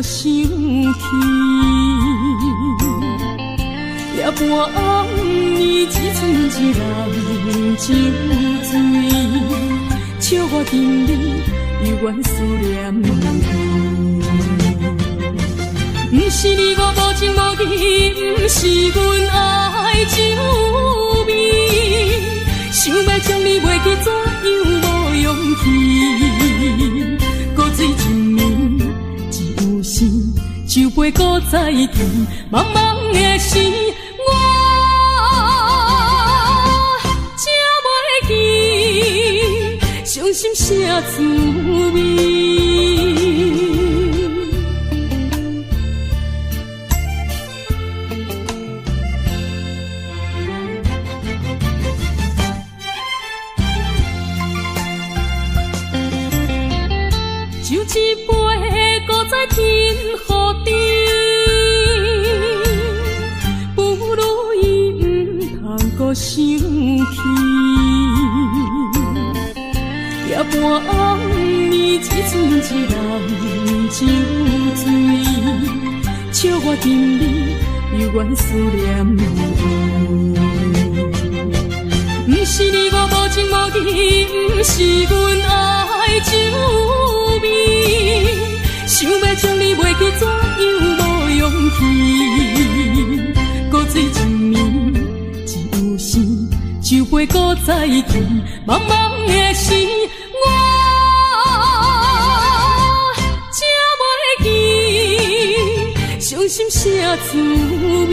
想起，夜半暝只剩一人酒醉，笑我今日犹原思念你。不是你我无情无义，不是阮爱酒味，想要将你袂记怎样无勇气，古水一暝只有时，酒杯搁再甜，茫茫的时，我才袂记伤心啥滋味。一杯搁再添予你，不如伊不通搁想起。夜半暝只剩一人酒醉，笑我今日犹原思念你。不是你我无情无义，不是阮爱酒味，想要将你袂记怎样无勇气，古水一暝只有时，酒杯搁再甜，茫茫的时，我才袂记伤心啥滋味。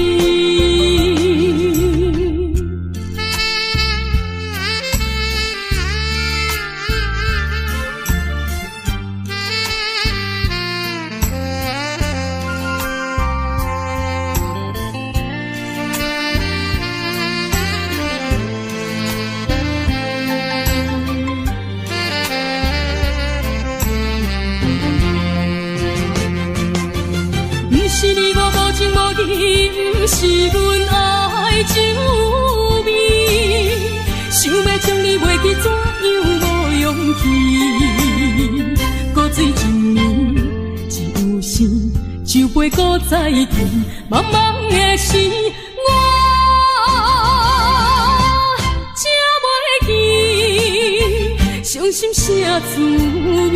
是你我无情无义，不是阮爱酒味，想要将你袂记怎样无勇气，古水一暝只有时，酒杯搁再甜，茫茫的时，我才袂记伤心啥滋味。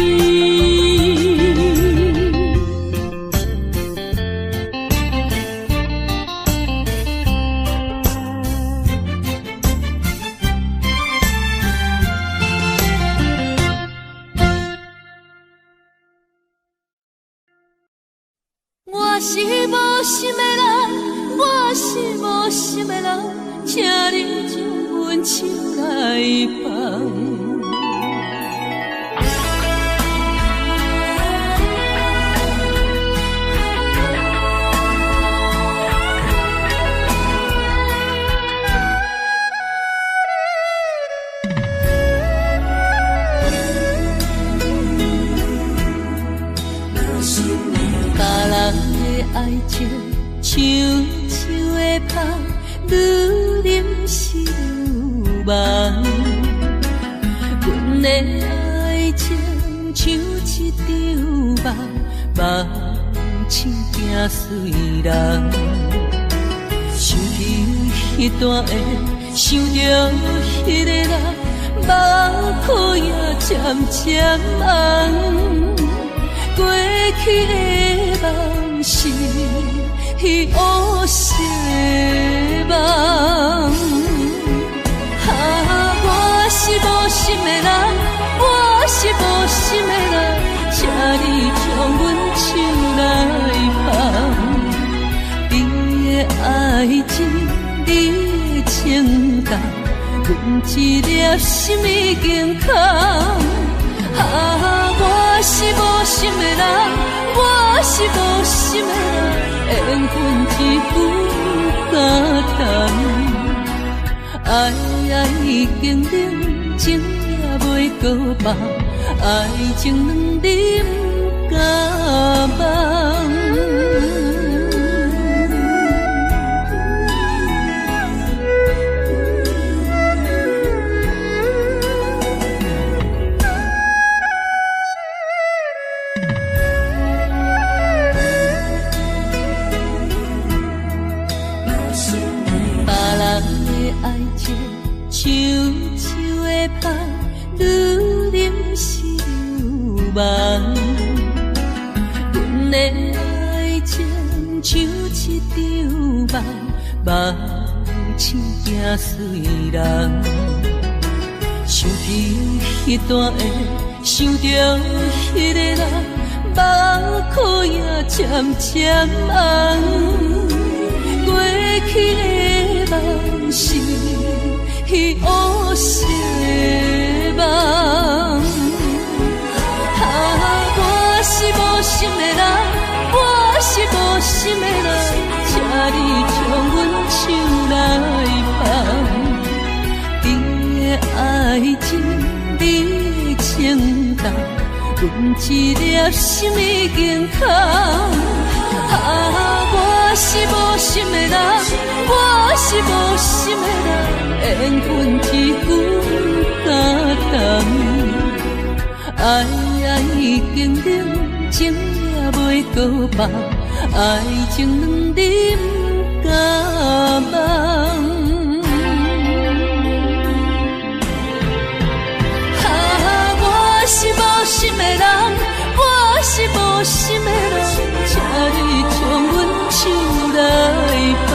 我是无心的人，我是无心的人，请你将阮手来放。爱情像树的芳，愈淋是愈梦。阮的爱情像一场梦，梦醒惊碎人。想起迄段的，想着迄个人，目眶也渐渐红。过去的梦是乌色梦，我是无心的人，我是无心的人，请你将阮手来放。你的爱情，你的情感，阮一粒心已经空。我是无心的人，我是无心的人，缘分只有敢谈。爱已经冷，情也袂搁放，爱情两滴不敢忘。目睭行随人，想起迄段的，想着迄个人，目眶也渐渐红。过去的梦是乌色梦，我是无心的人，我是无心的人，请你将阮手来放。你的爱情，你的情重，阮一粒心已经空。我是无心的人，我是无心的人，缘分只有感动。爱已经冷，情也袂搁放，爱情两你不敢忘。我是无心的人，我是无心的人，请你将阮手来放。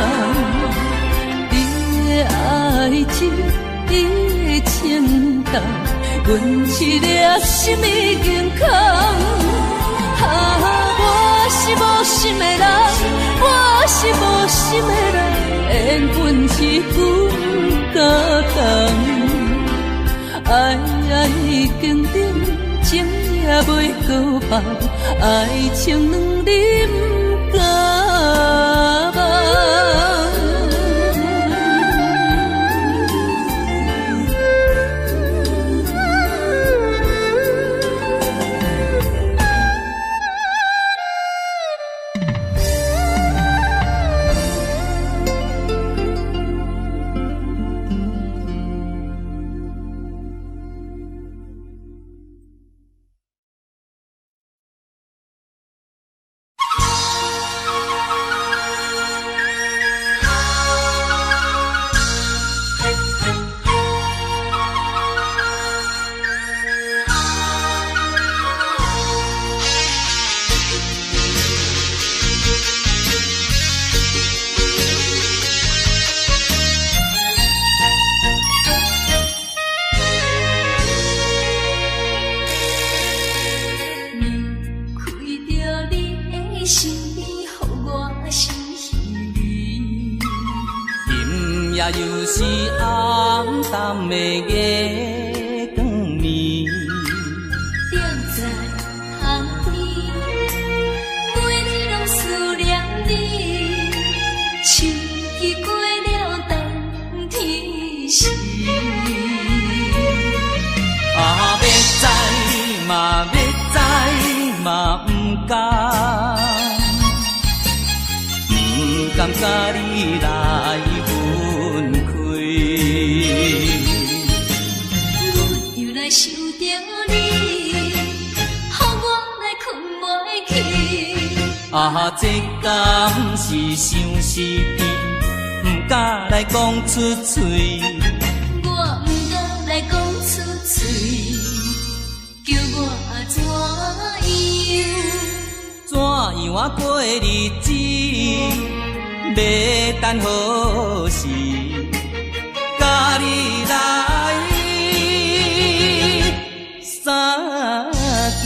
你的爱情，你的情重，阮一粒心已经空。我是无心的人，我是无心的人，缘分只有感动。爱已经冷，情也袂搁放，爱情两你不敢忘。又是暗淡的月光暝，踮在巷边，每日拢思念你，秋已过了冬天时。要知嘛要知嘛不甘，不甘甲你来分开。我又来想着你，予我来困袂去。这敢是相思甜，不敢来讲出嘴。我不敢来讲出嘴，叫我怎样过日子？要等何时？甲你来相见。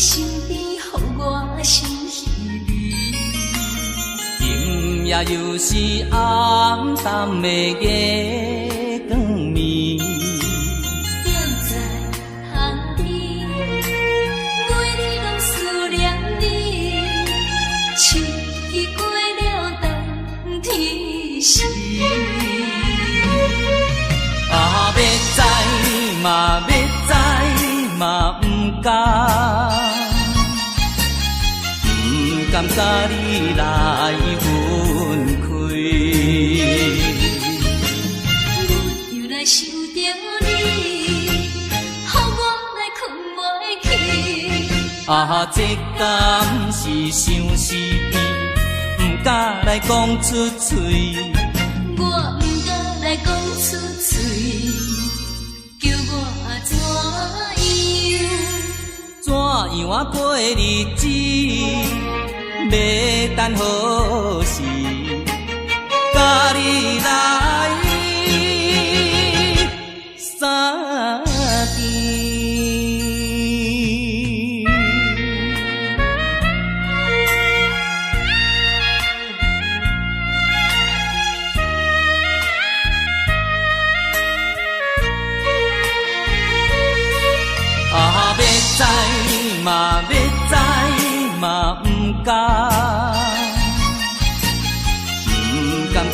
身边，予我心稀微。今夜又是暗淡的月光暝，踮在巷边，每日拢思念你。秋已过了冬天时，要知嘛要知嘛不甘。不甘甲你来分开，我又来想着你，予我来困袂去。这敢是相思甜，敢来讲出嘴。我不敢来讲出嘴，叫我怎样？怎样啊过日子？要等何时？甲你来相见。啊，要知嘛，要知嘛，不敢。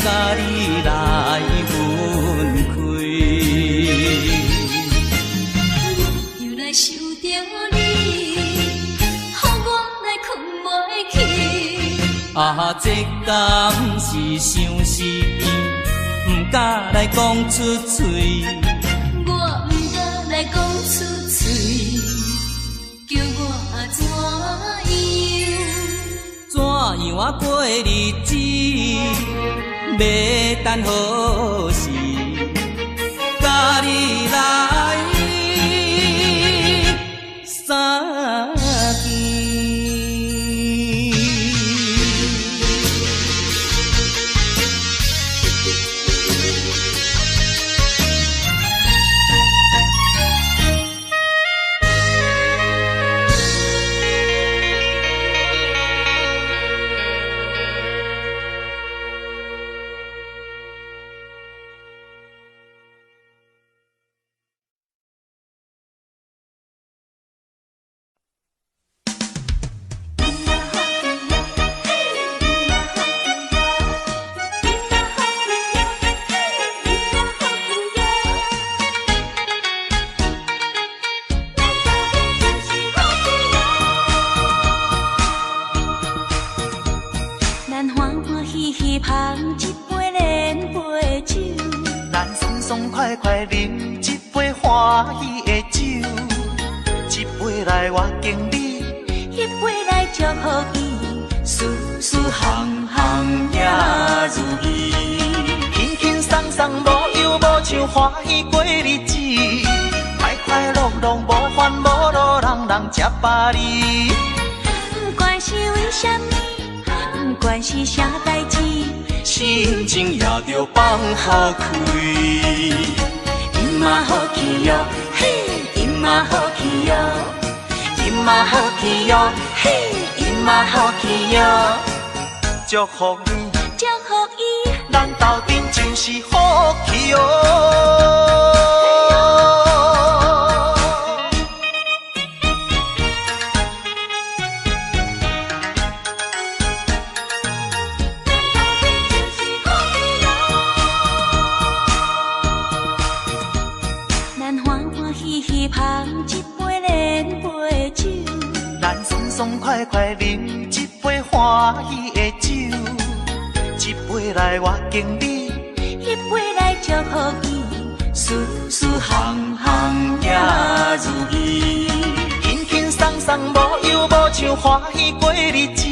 甲你来分开，我又来想着你，予我来困袂去。啊，这敢是相思甜，不敢来讲出嘴。我不敢来讲出嘴，叫我怎样？怎样啊过日子？要等何时？甲你来相见。捧一杯莲杯酒，咱爽爽快快饮一杯欢喜的酒，一杯来我敬你，一杯来祝福伊，事事行行也如意，轻轻松松无忧无愁，欢喜过日子，快快乐乐无烦无恼，人人吃饱哩。不管是为什么，不管是啥代志，心情也着放好开。因嘛好气哟，嘿，因嘛好气哟，因嘛好气哟，嘿，因嘛好气哟，祝福你，祝福伊，咱斗阵就是好气哦。捧一杯莲杯酒，咱爽爽快快饮一杯欢喜的酒，一杯来我敬你，一杯来祝福伊，事事行行也如意，轻轻松松无忧无愁，欢喜过日子，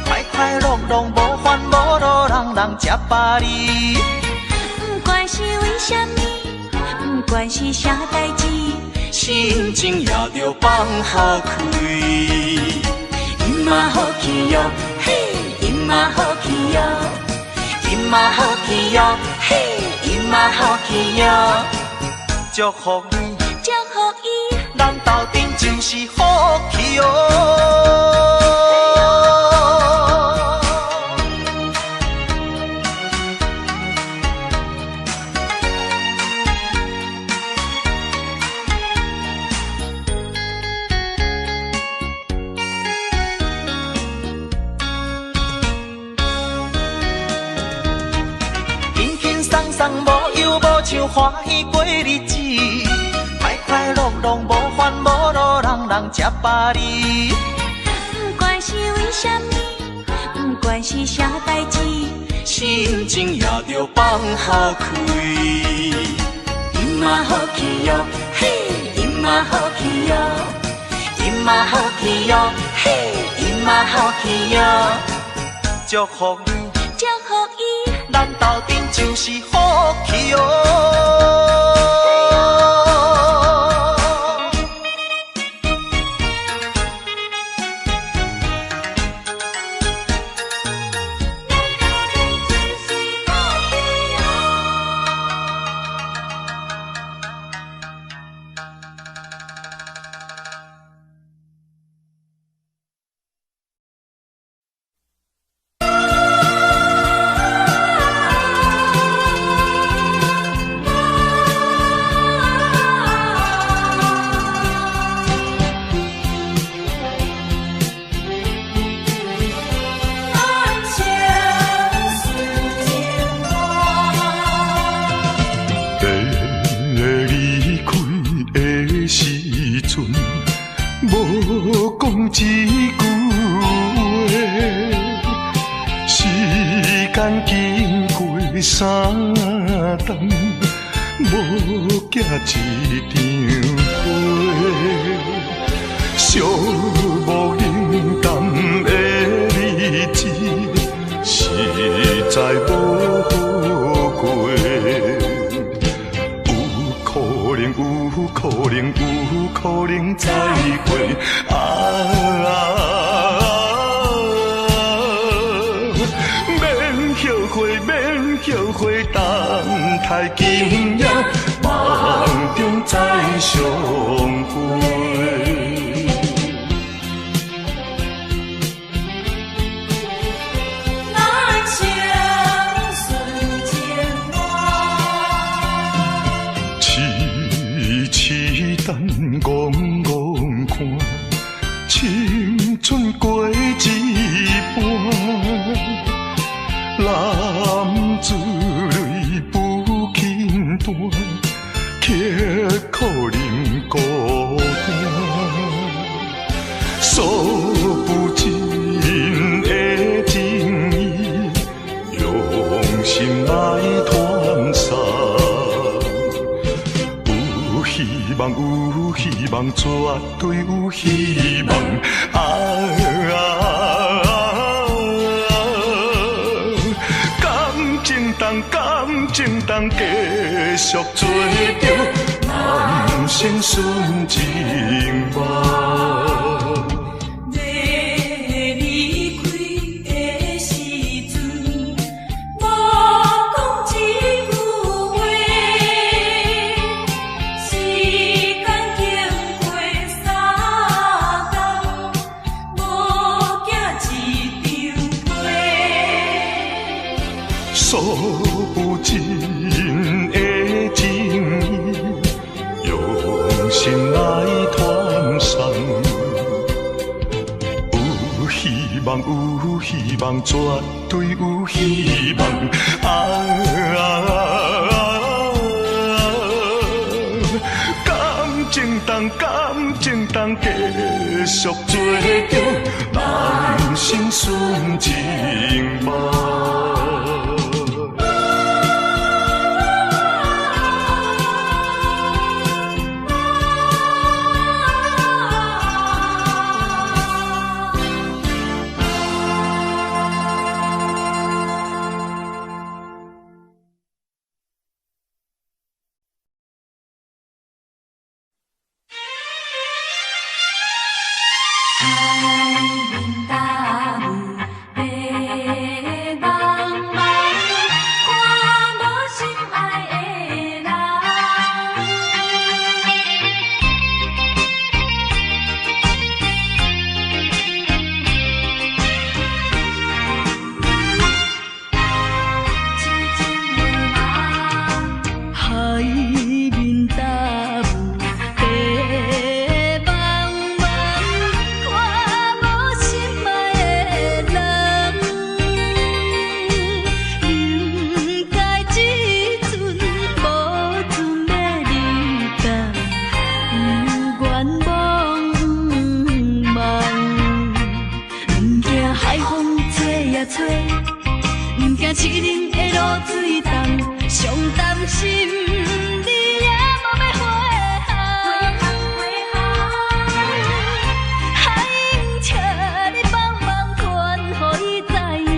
快快乐乐无烦无恼，人人吃饱哩。不管是为什么，不管是啥代志，心情也着放好开。因嘛好气哟，嘿，因嘛好气哟，因嘛好气哟，嘿，因嘛好气哟，祝福你，祝福伊，咱斗阵就是好气哦。无忧无愁，欢喜过日子，快快乐乐无烦无恼，人人吃饱哩。不管是为什么，不管是啥代志，心情也着放好开。因嘛好气哟，嘿，因嘛好气哟，因嘛好气哟，嘿，因嘛好气哟，祝祝福你，祝福伊，咱斗阵就是福气哦。无讲一句话，时间经过3冬，无寄一张花，寂寞冷淡的日子，实在无好过。有可能再会免后悔，等待今夜梦中再相会。等戆看，青春过一半，男子泪不轻弹，刻苦忍孤单，数不尽的情意，用心来传送。有希望，绝对有希望。感情当继续做着人生顺情梦。数不尽的情意，用心来传送。有希望，绝对有希望。感情当继续做着人生顺情梦。凄冷的露水重，上担心你也无要回航，海英笑你帮忙传，予伊知影，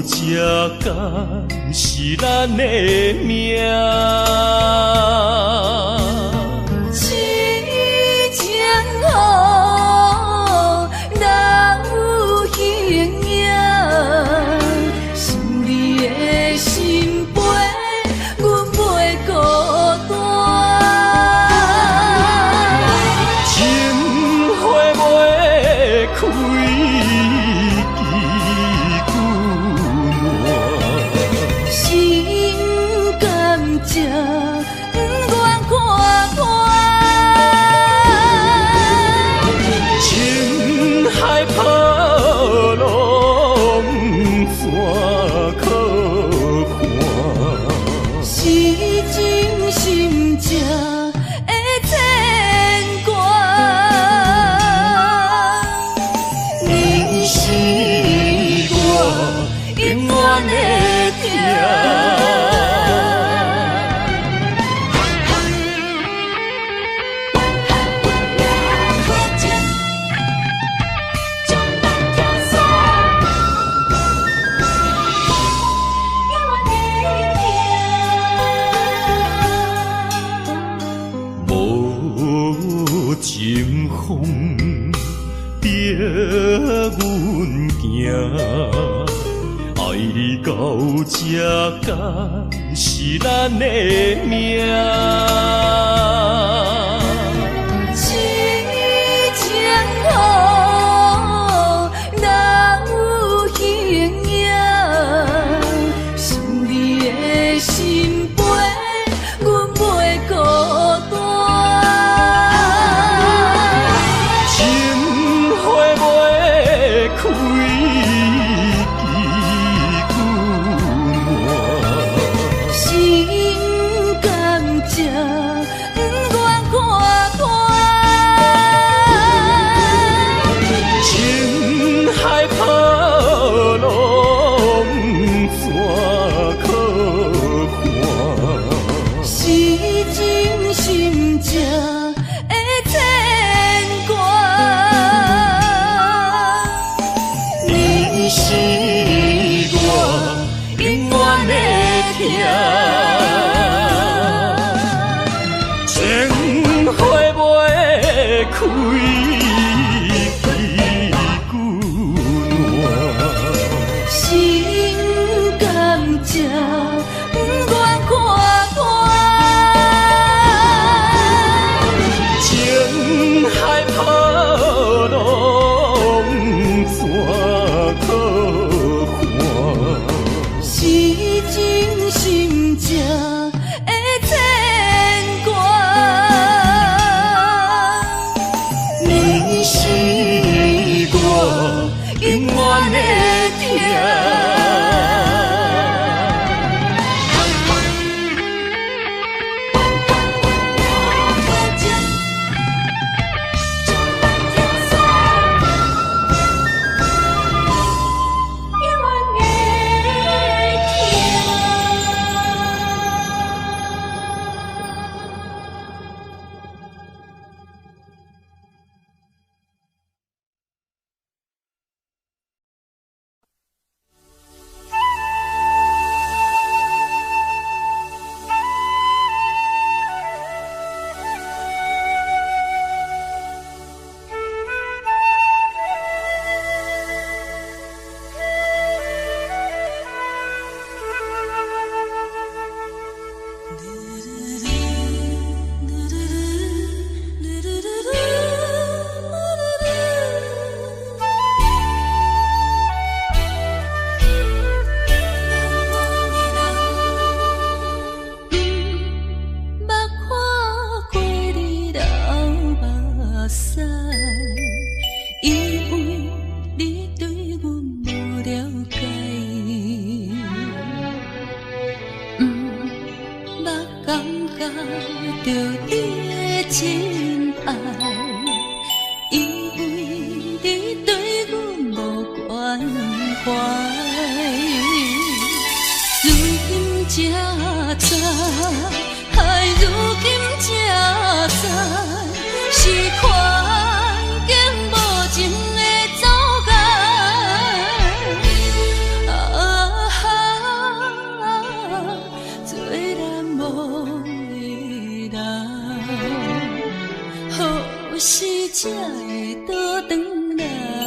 这敢是咱的命？痴情好，哪有形影？想你的心悲，阮袂孤单。情花袂开。不愿看破，情海波浪山可看，是真心正的牵挂。你是我永远的疼。情风逼阮行，爱你到这敢是咱的命？痴情好，哪有形影？想你的心悲，阮袂孤单。开心甘情不愿看破，情海波浪山可看，是真心正的牵挂。你是我永远的疼，情花袂开，心甘情不愿看破，情海波浪山可看，是真心正的牵挂。你是我永远的疼。时才会倒转来？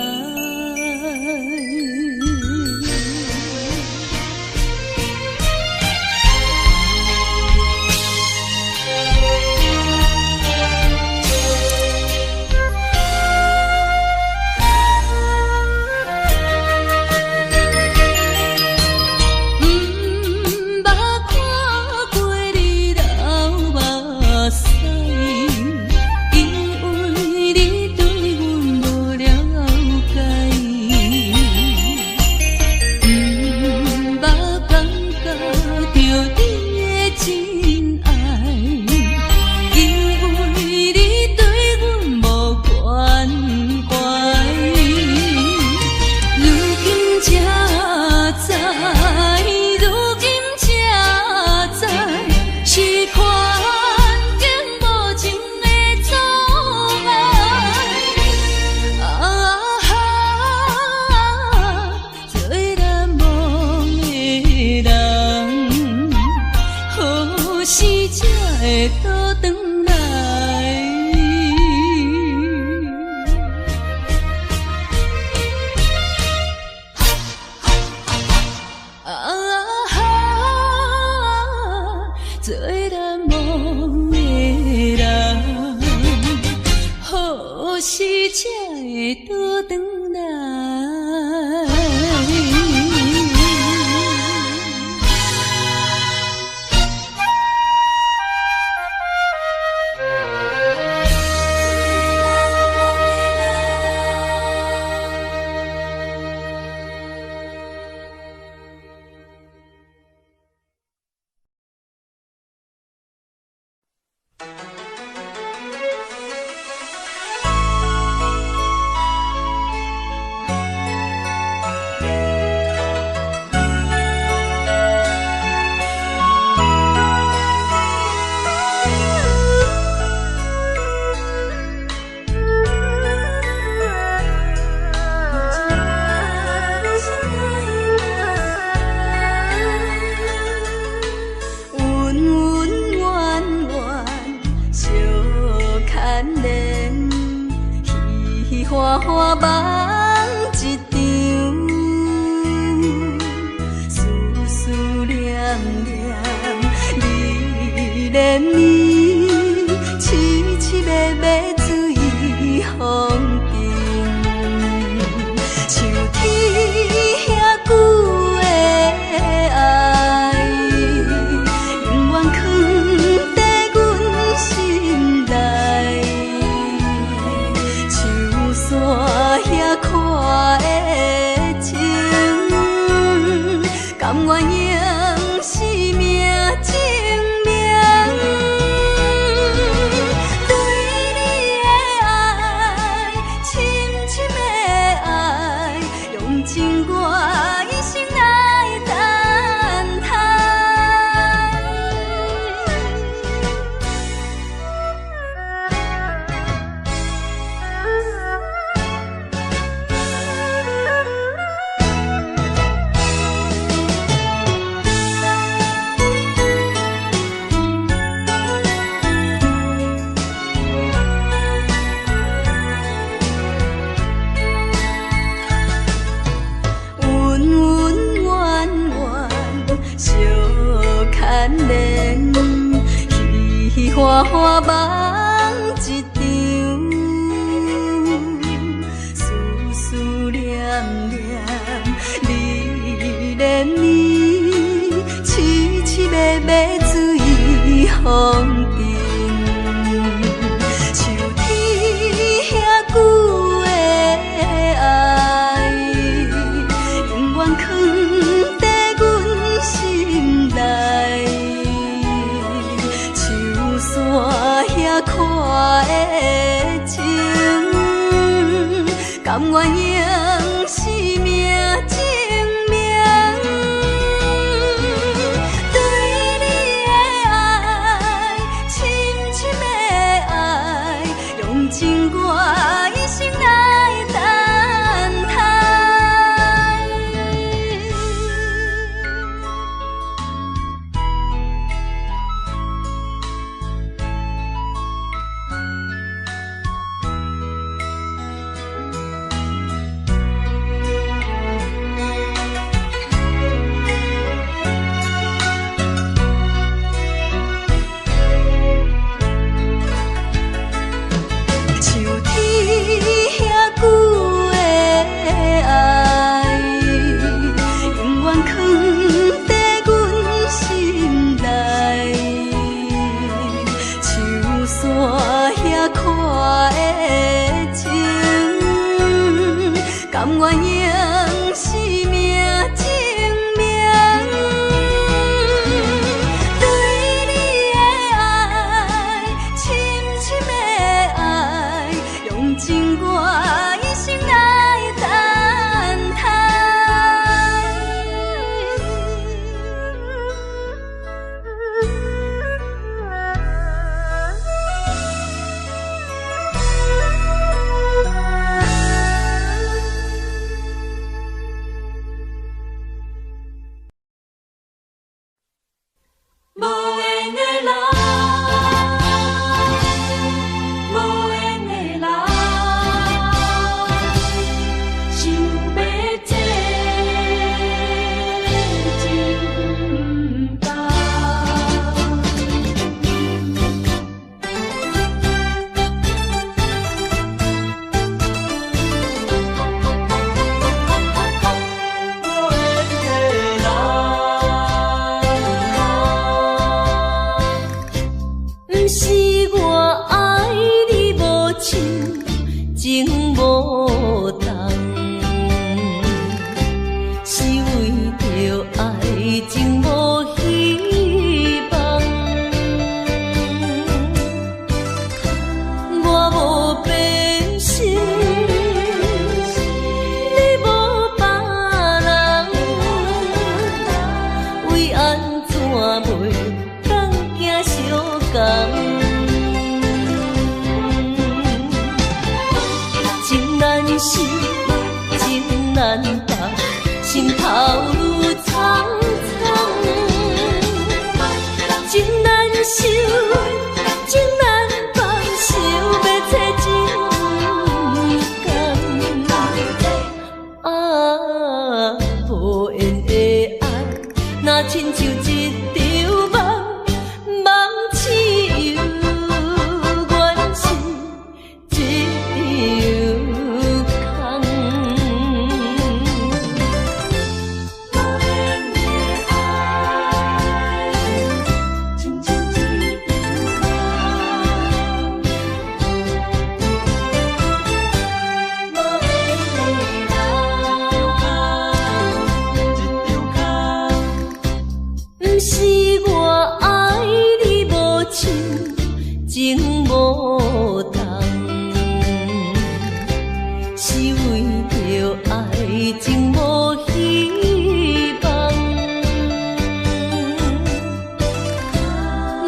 花花梦一场，思念念，你恋你，凄凄密密随风尘，像天遐久的爱，永远藏在阮心内。 山遐看的情，甘愿用生命证明，对你的爱，深深的爱，用情我一生来等待。 啊甘愿用生命证明，对你的爱，深深的爱，用尽我一生来等待。无缘的人，无缘的人，想要这真不甘。不是我爱你无情，情无重，是为着爱情无希望。我无变心，你无别人，为安怎袂当行相共？情难舍，情难放，心头愈苍苍。情难收，情难放，想要找真甘。啊，无缘的爱，若亲像一场梦，梦似有缘是一场空。无缘的爱，亲像一场梦，无缘的不是我爱你无情，情无重，是为着爱情无希望。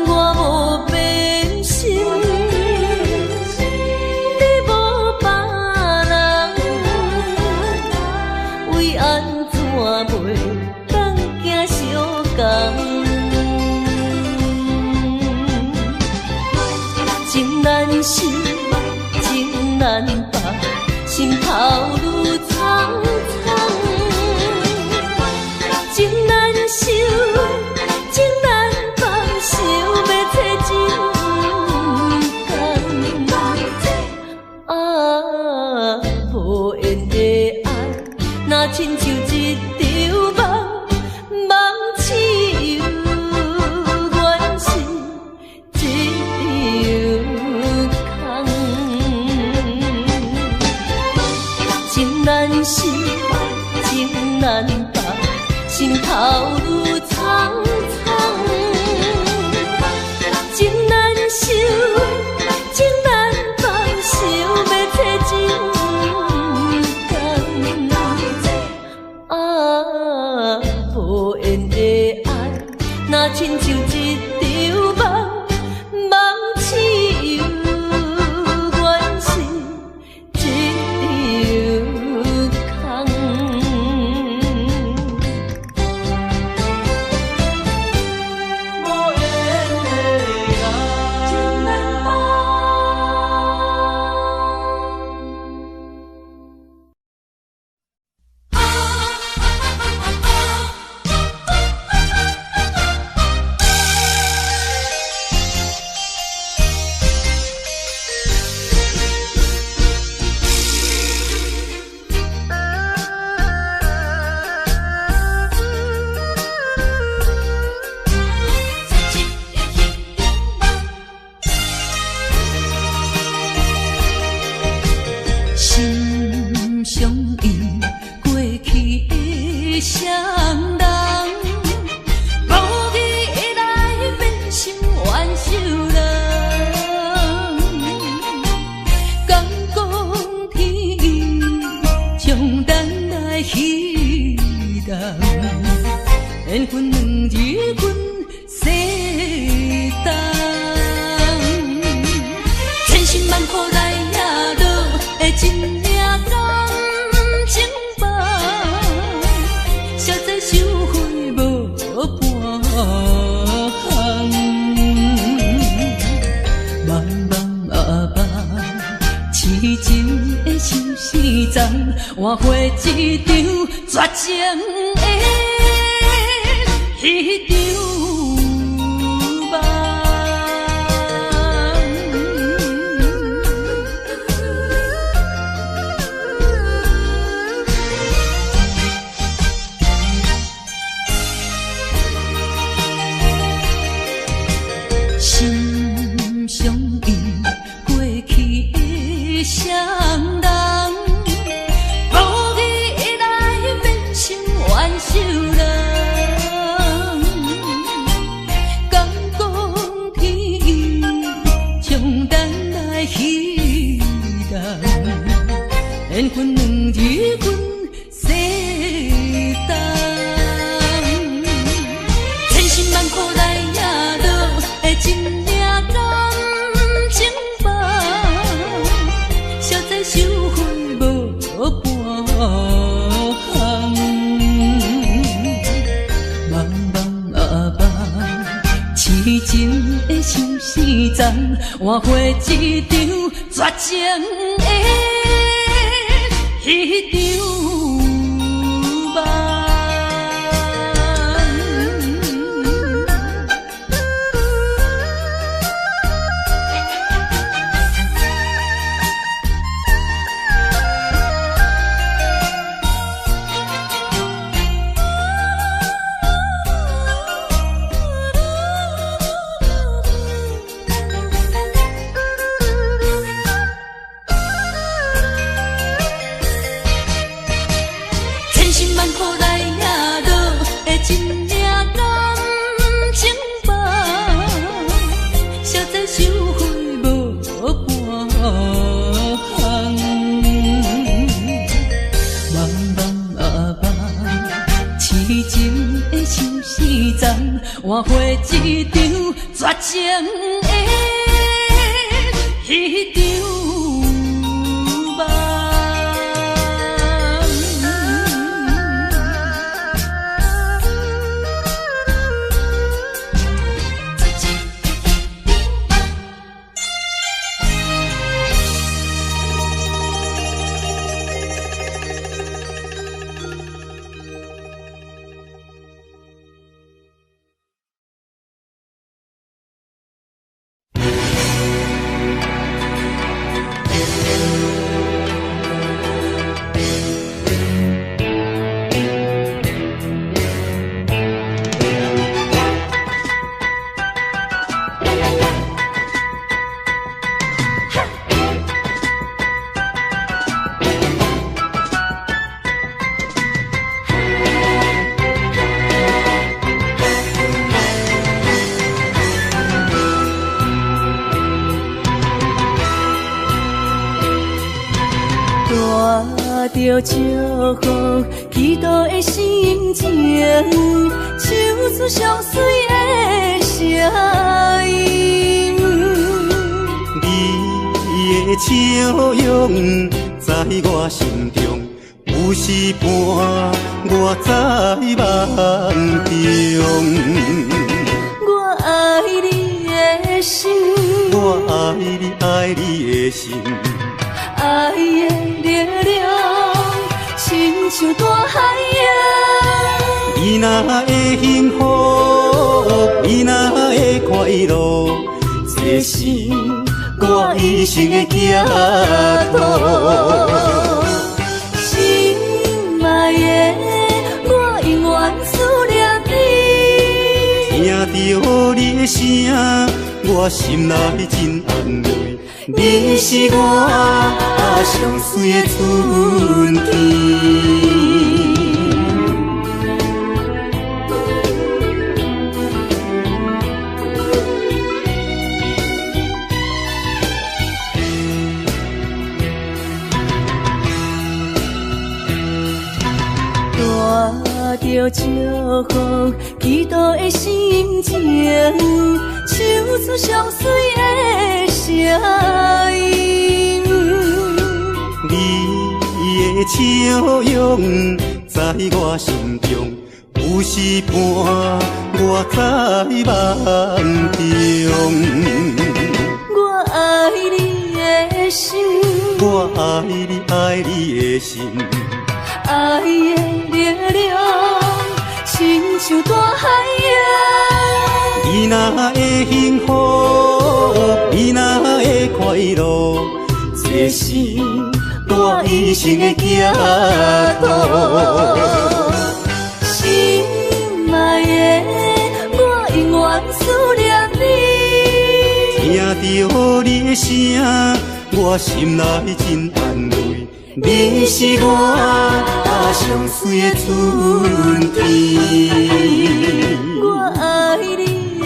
我无变心，你无别人，为安怎袂当行相共？情难舍，情难放，心头愈苍苍。情难收，情难放，想要找真甘。啊，无缘的爱，若亲像一场梦，梦似有缘是一场空。情难舍。换回一场绝情的迄场梦。心相依，过去的双人，无意来变成怨仇人。敢讲天意，将咱来戏人，缘分两字阮世当，千辛万苦来也落的真命感情梦，实在收回无半项。茫茫啊茫，痴情的相思丛，换回一场绝情的迄场梦。千辛万苦来也落的真命感情梦，实在收回无半项。茫茫啊茫，痴情的相思丛，换回一场绝情的迄场梦。带着祝福，祈祷的心情，唱出相随的声音。你的笑容在我心中，有时伴我在梦中。我爱你的心，我爱你，爱你的心。爱的力量，亲像大海洋。你若会幸福，你若会快乐，这是我一生的寄托。心爱的，我永远思念你。听着你的声，我心内真安慰。你是我上水的春天。带着祝福，祈祷的心情，唱出相随的声音。你的笑容在我心中，有时伴我在梦中。我爱你的心，我爱你，爱你的心。爱的力量，亲像大海洋。你若会幸福，你若会快乐，这是我一生的行途。心爱的，我永远思念你。听到你的声，我心内真安慰。你是我上水的春天。我爱你的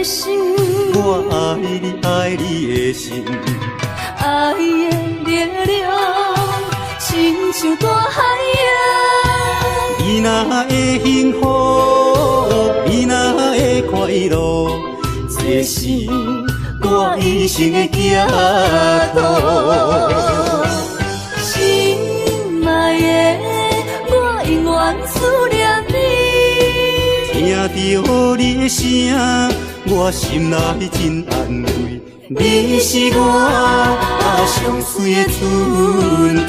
心，我爱你，爱你的心。爱的力量，亲像大海洋。你若会幸福，你若会快乐，这是我一生的行途。心爱的，我永远思念你。听到你的声，我心内真安慰。你是我上水的春天。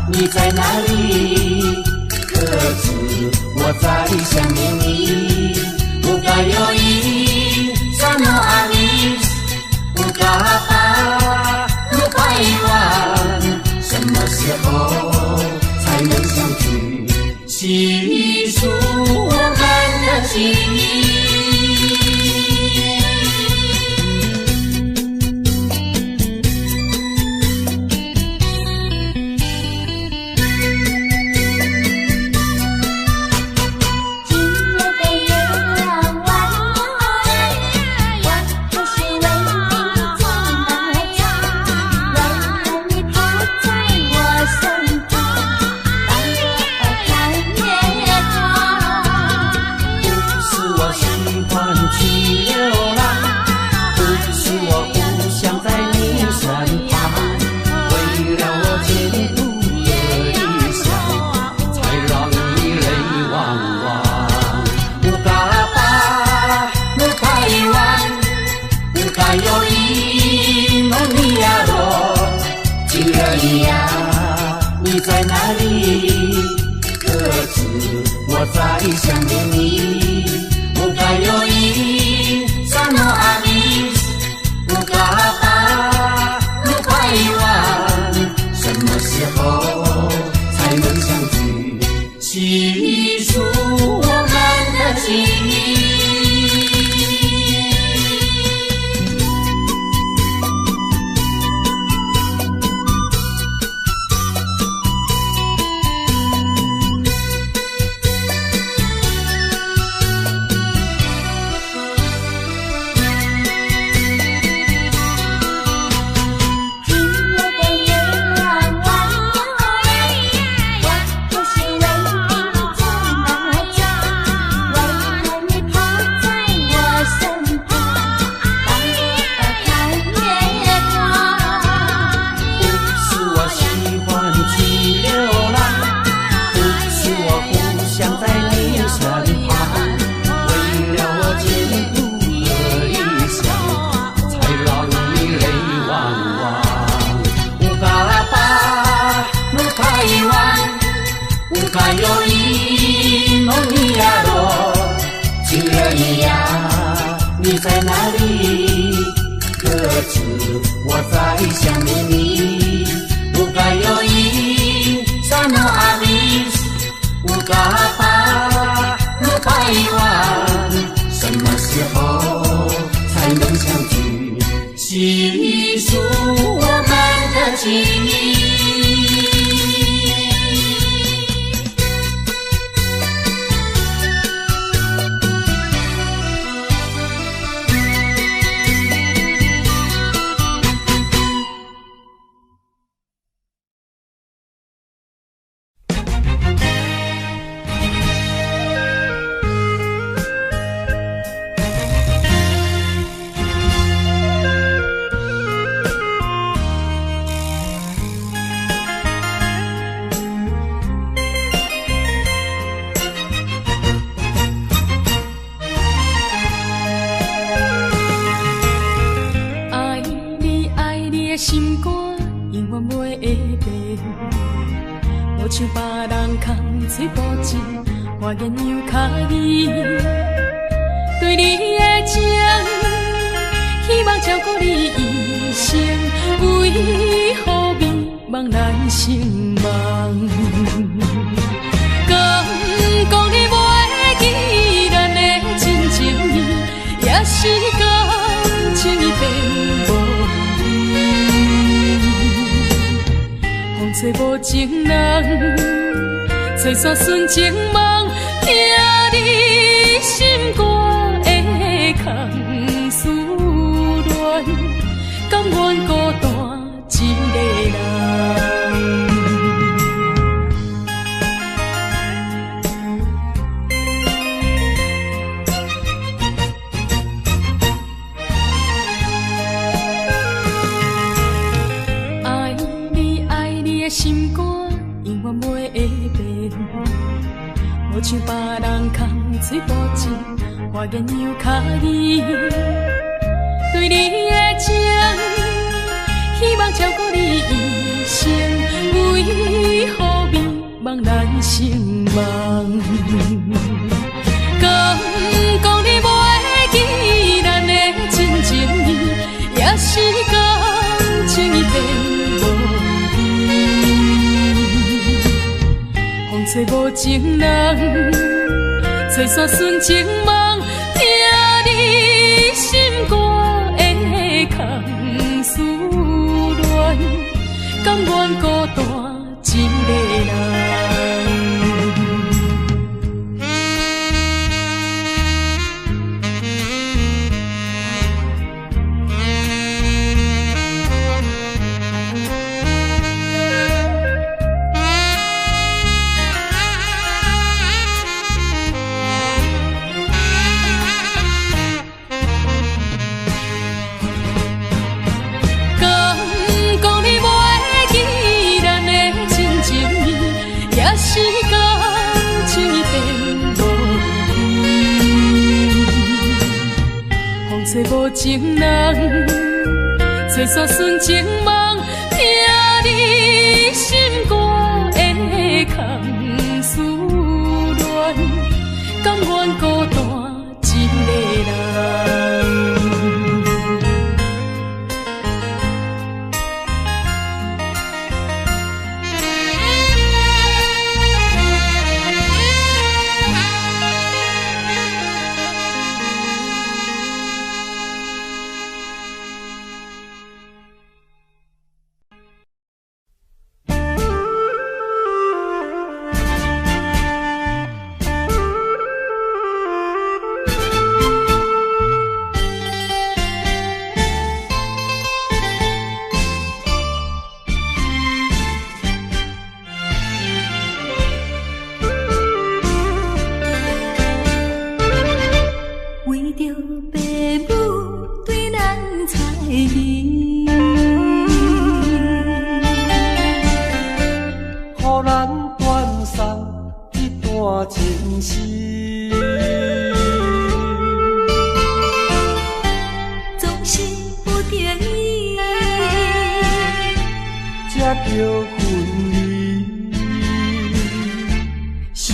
你在哪里？可知我在想念你？不该有一刹那阿弥，不该把路拐弯，什么时候才能相聚？细数我们的情谊。你在哪里？可知我在想念你？不该有一刹那阿弥，不该把路拐弯，什么时候才能相聚？细数我们的情谊。该有一梦一呀落，亲人一呀，你在哪里？各自我在想念你。不该有一三诺阿米斯，不该把路拍完，什么时候才能相聚？细数我们的情谊。心肝永远袂会变，无像别人空嘴无舌，我言又卡意。对你的情，希望照顾你一生，为何迷茫难成梦？敢讲你袂记咱的真情意，也是感情已变无。找无情人，找煞纯情梦，听你心肝的空思恋，甘愿孤单一个人。心肝永远袂会变，无像别人空嘴无舌，我言又卡意。对你的情，希望照顾你一生，为何迷茫难成梦？敢讲你袂记咱的真情意，也是感情已变。找无情人，找煞纯情梦，听你心肝的空思恋，甘愿孤单一个人。是感情已变无依，找无情人，找煞纯情梦，听你心肝的空思恋，甘愿孤单一个人。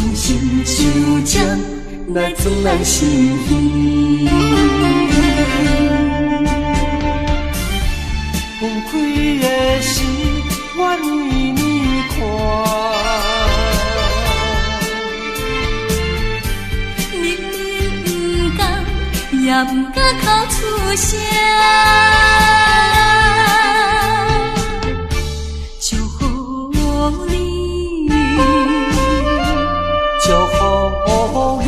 伤心伤将来装咱心耳。分开的时，我为你看。也不敢哭出声，祝福你，祝福你，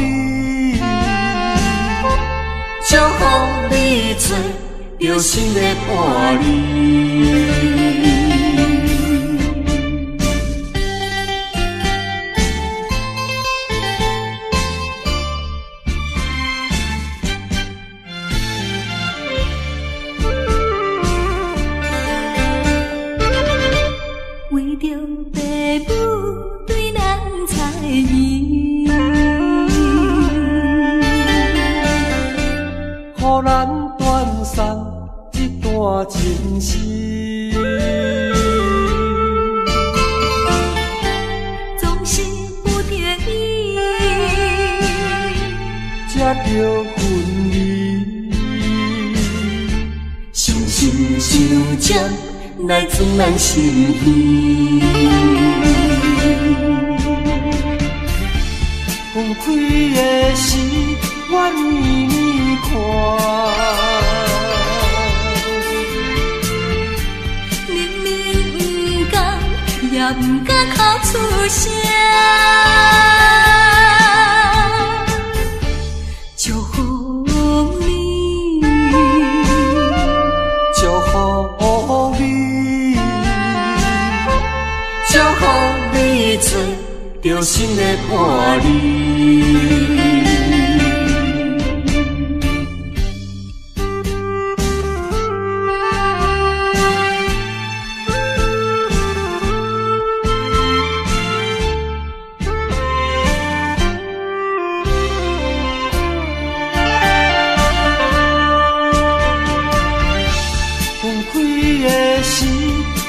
祝福你做着心的伴侣。情丝，总是不得已，才着分离。伤心伤将来装咱心耳。分开的时，我为你看。也不敢哭出声，祝福你，祝福你，祝福你做着心的伴侣。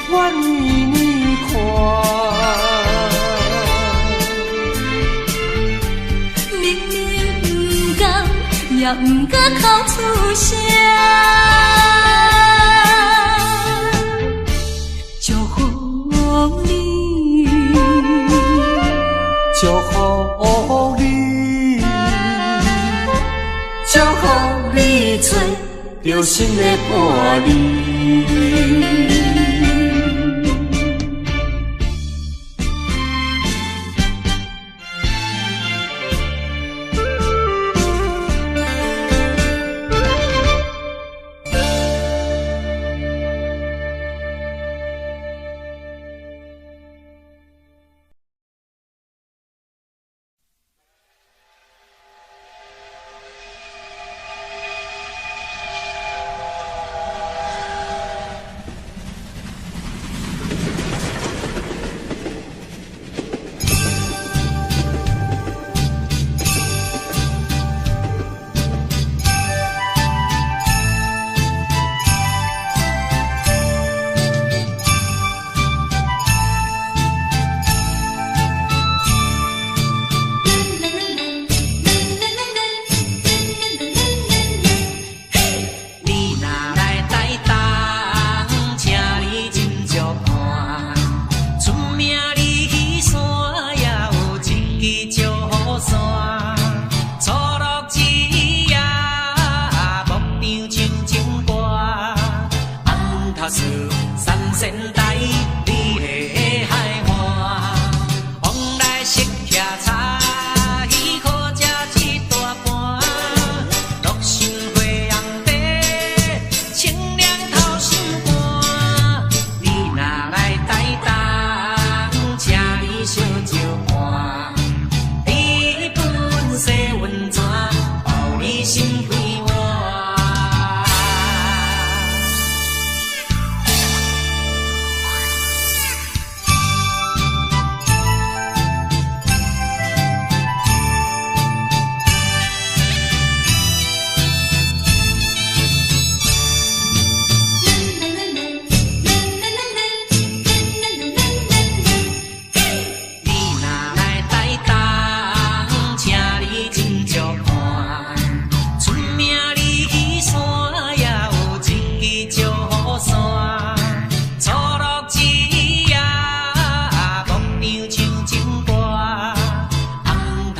我为你看，明明不甘，也不敢哭出声，祝福你，祝福你，祝福你做着心的伴侣。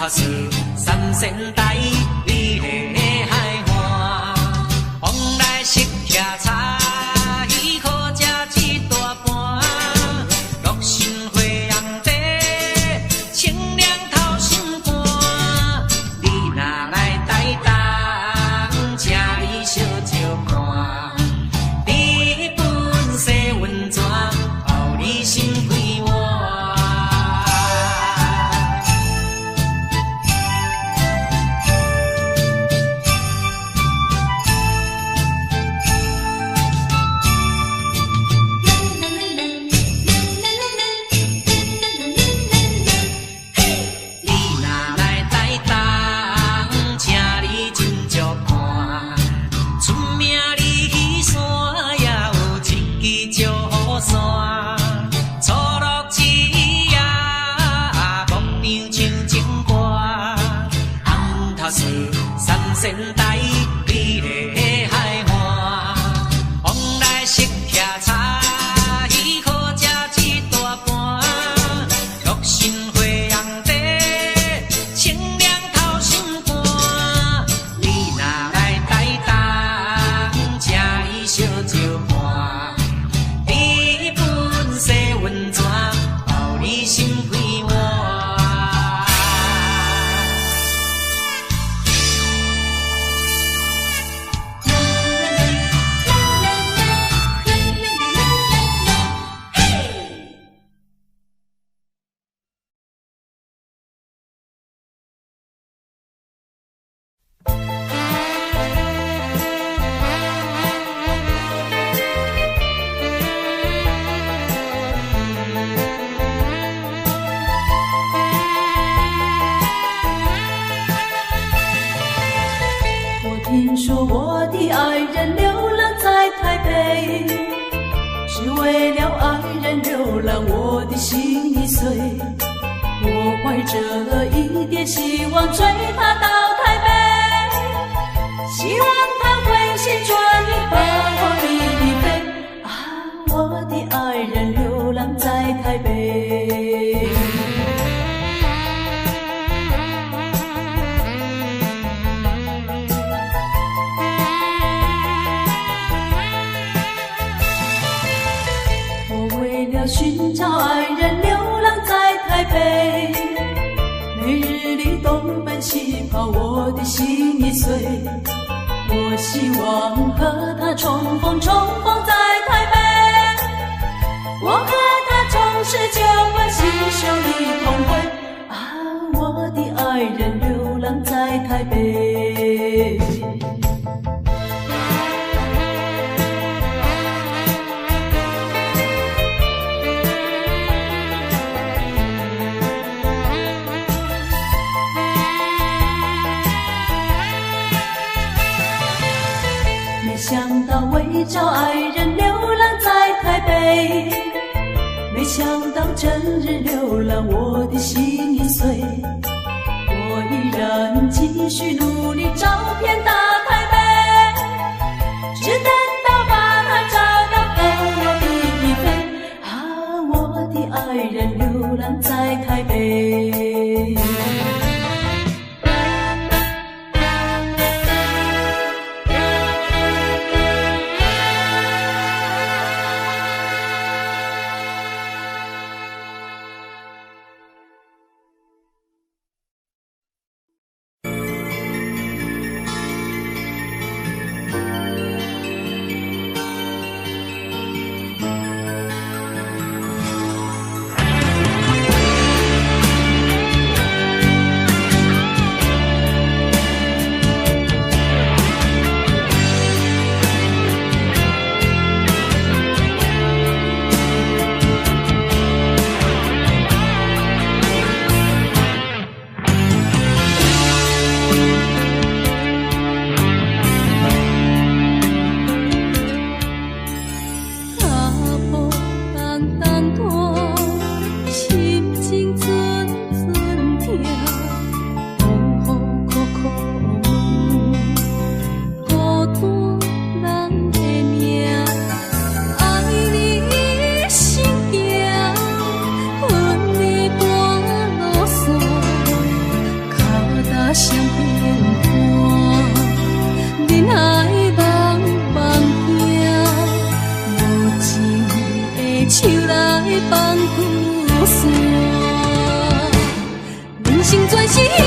塔斯三仙台，美丽的海岸，往来色骑茶，伊可食一大盘。六神花红茶，清凉透心肝。你若来台东，请你小酒看，你本色温泉，包你心开换。三仙台，美丽的海岸，往来色骑茶，伊可食一大盘。六神花红茶，清凉透心肝。你若来台东，请你小酒看，你本色温泉，包你心开换。听说我的爱人流浪在台北，是为了爱人流浪，我的心已碎。我怀着一点希望追他到台北，希望他会旋转你把我离飞。啊，我的爱人流浪在台北。寻找爱人流浪在台北，每日里东奔西跑，我的心已碎。我希望和他重逢在台北，我和他重拾旧欢，携手一同回。啊，我的爱人流浪在台北。没想到为找爱人流浪在台北，没想到整日流浪，我的心已碎。我依然继续努力找遍大台北，只等到把他找到和我比飞。啊，我的爱人流浪在台北。全是。